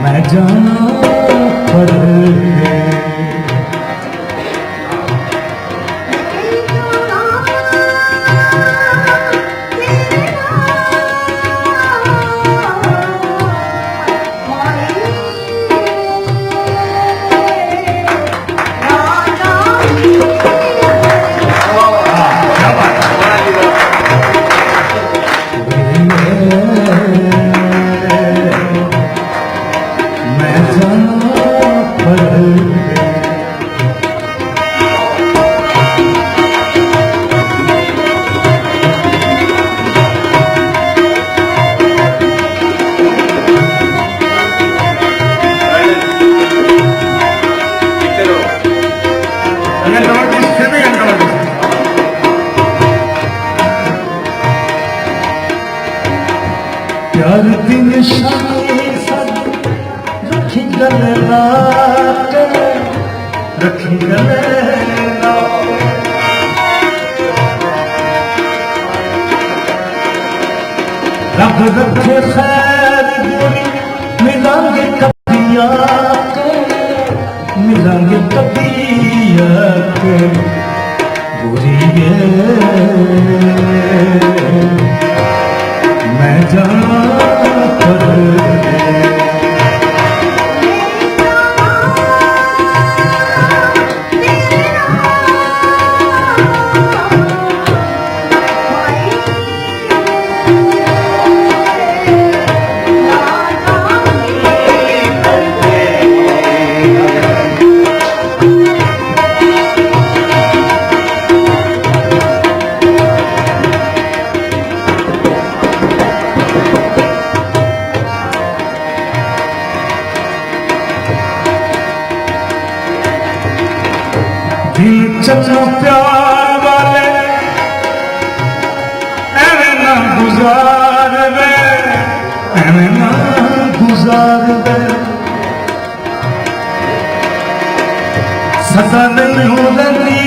मैं जाना पर प्यार की निशानी सब रखी गले लाके रखी गले रब रखे खैर गोरी मिलांगे कभी आके मिलांगे कभी आके गोरी मैं जाना पर चलना प्यार वाले ऐवे ना गुजार वे ऐवे ना गुजार वे सदा नहीं हो रही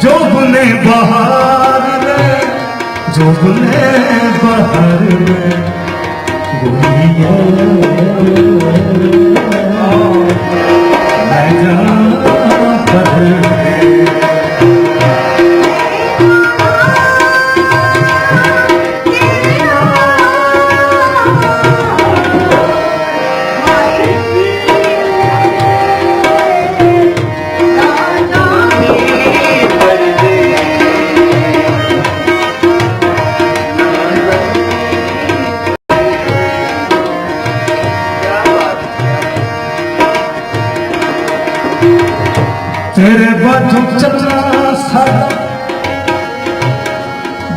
जो बुने बहार वे जो बुने बहार वे मैं जाना तेरे बातों चलना सारा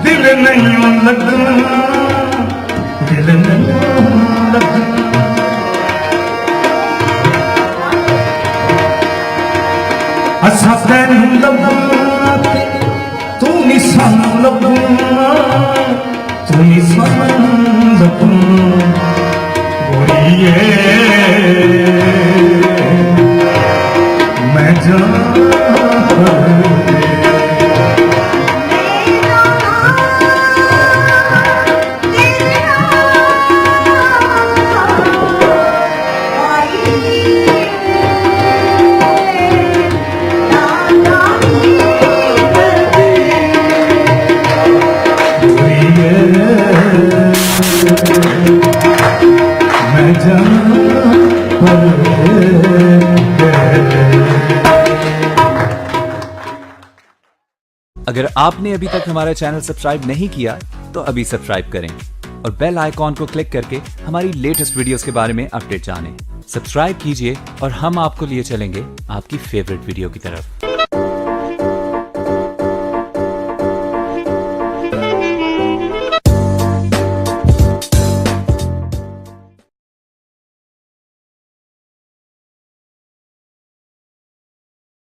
दिल नहीं लगना दिल नहीं लगना असा तेन लगना तू नहीं सानू लगना तू नहीं सानू लगना गोरिए मैं जाना मैं जाना अगर आपने अभी तक हमारा चैनल सब्सक्राइब नहीं किया तो अभी सब्सक्राइब करें और बेल आइकॉन को क्लिक करके हमारी लेटेस्ट वीडियोस के बारे में अपडेट जानें। सब्सक्राइब कीजिए और हम आपको लिए चलेंगे आपकी फेवरेट वीडियो की तरफ।